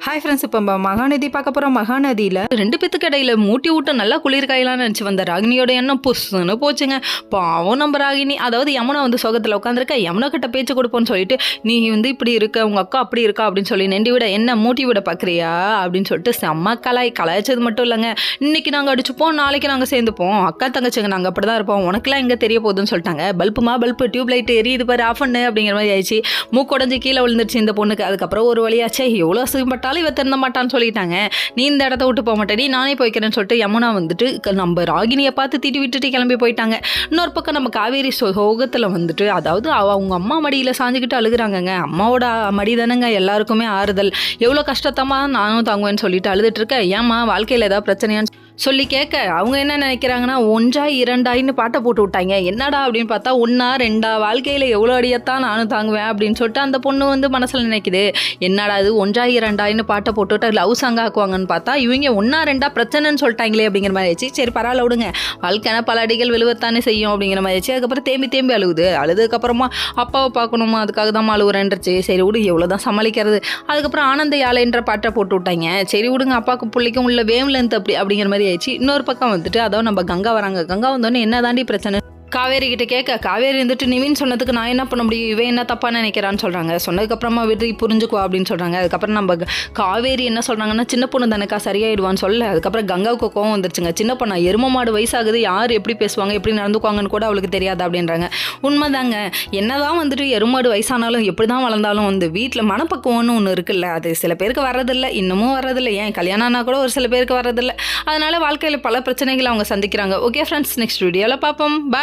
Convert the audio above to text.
Hi friends, இப்போ மகாநதி பார்க்க போகிறோம். மகாநதியில் 2 பேத்துக்கு இடையில மூட்டி விட்டு நல்லா குளிர் காயலான்னு நினச்சி வந்த ராகினியோட எண்ணம் புஷ்ன்னு போச்சுங்க. பாவம் நம்ம ராகினி, அதாவது யமுனா வந்து சோகத்தில் உட்காந்துருக்க. யமுனா கிட்ட பேச்சு கொடுப்போன்னு சொல்லிட்டு, நீ வந்து இப்படி இருக்க, உங்கள் அக்கா அப்படி இருக்கா அப்படின்னு சொல்லி நெண்டி விட, என்ன மூட்டி விட பார்க்குறியா அப்படின்னு சொல்லிட்டு செம்ம கலாய்ச்சது மட்டும் இல்லைங்க. இன்னைக்கு நாங்கள் அடிச்சுப்போம், நாளைக்கு நாங்கள் சேர்ந்துப்போம், அக்கா தங்கச்சிங்க நாங்கள் அப்படி தான் இருப்போம், உனக்குலாம் எங்கே தெரிய போகுதுன்னு சொல்லிட்டாங்க. பல்பு டியூப் லைட் எரியுது பாரு, ஆஃப் பண்ணு அப்படிங்கிற மாதிரி ஆயிடுச்சு. மூக்குடஞ்சி கீழே விழுந்துருச்சு இந்த பொண்ணுக்கு. அதுக்கப்புறம் ஒரு வழியாச்சே, எவ்வளோ அசிங்கப்பட்டாலும் இவ திறந்த மாட்டான்னு சொல்லிட்டாங்க. நீ இந்த இடத்த விட்டு போக மாட்டேடி, நானே போய்க்கிறேன்னு சொல்லிட்டு யமுனா வந்துட்டு நம்ம ராகினியை பார்த்து திட்டி விட்டுட்டு கிளம்பி போயிட்டாங்க. இன்னொரு பக்கம் நம்ம காவேரி சோகத்தில் வந்துட்டு, அதாவது அவங்க அம்மா மடியில் சாஞ்சுக்கிட்டு அழுகுறாங்கங்க. அம்மாவோட மடி தானேங்க எல்லாருக்குமே ஆறுதல். எவ்வளோ கஷ்டத்தமா நானும் தாங்குவேன்னு சொல்லிட்டு அழுதுட்டு இருக்கேன். ஏமா வாழ்க்கையில் ஏதாவது பிரச்சனையான்னு சொல்லி கேட்க, அவங்க என்ன நினைக்கிறாங்கன்னா, 1 2 பாட்டை போட்டு விட்டாங்க. என்னடா அப்படின்னு பார்த்தா 1 2 வாழ்க்கையில் எவ்வளோ அடியத்தான் நானும் தாங்குவேன் அப்படின்னு சொல்லிட்டு அந்த பொண்ணு வந்து மனசில் நினைக்குது. என்னடா இது 1 2 பாட்டை போட்டுவிட்டு லவ் சாங் ஆக்குவாங்கன்னு பார்த்தா இவங்க 1 2 பிரச்சனைன்னு சொல்லிட்டாங்களே அப்படிங்கிற மாதிரி ஆச்சு. சரி பரவாயில்ல விடுங்க, வாழ்க்கையான பல அடிகள் விழுவத்தானே செய்யும் அப்படிங்கிற மாதிரி ஆச்சு. அதுக்கப்புறம் தேம்பி அழுகுது. அழுதுக்கப்புறமா அப்பாவை பார்க்கணுமா, அதுக்காக தான் அழுகுறேன்றுச்சு. சரி விடு, எவ்வளோதான் சமாளிக்கிறது. அதுக்கப்புறம் ஆனந்த யாழைன்ற பாட்டை போட்டு விட்டாங்க. சரி விடுங்க, அப்பாவுக்கு பிள்ளைக்கும் உள்ள வேவ் லென்த் அப்படிங்கிற மாதிரி ஆயிடுச்சு. இன்னொரு பக்கம் வந்துட்டு அதாவது நம்ம கங்கா வராங்க. கங்கா வந்தோடனே என்ன தாண்டி பிரச்சனை காவேரி கிட்ட கேட்க, காவேரி இருந்துட்டு நிவின் சொன்னதுக்கு நான் என்ன பண்ண முடியும், இவன் என்ன தப்பா நினைக்கிறான்னு சொல்றாங்க. சொன்னதுக்கப்புறமா விட்டு புரிஞ்சுக்குவா அப்படின்னு சொல்றாங்க. அதுக்கப்புறம் நம்ம காவேரி என்ன சொல்றாங்கன்னா, சின்ன பொண்ணு தானக்கா சரியாயிடுவான்னு சொல்ல. அதுக்கப்புறம் கங்காவுக்கு கோவம் வந்துருச்சுங்க. சின்ன பொண்ணா, எரும மாடு வயசாகுது, யார் எப்படி பேசுவாங்க எப்படி நடந்துக்குவாங்கன்னு கூட அவளுக்கு தெரியாது அப்படின்றாங்க. உண்மைதாங்க, என்னதான் வந்துட்டு எருமாடு வயசானாலும் எப்படி தான் வளர்ந்தாலும் வந்து வீட்டில் மனப்பக்குவம்னு ஒன்று இருக்குல்ல, அது சில பேருக்கு வர்றதில்லை, இன்னமும் வர்றதில்லை. ஏன் கல்யாணம் ஆனால் கூட ஒரு சில பேருக்கு வர்றதில்லை. அதனால வாழ்க்கையில் பல பிரச்சனைகளை அவங்க சந்திக்கிறாங்க. ஓகே ஃப்ரெண்ட்ஸ், நெக்ஸ்ட் வீடியோவில் பார்ப்போம். பாய்.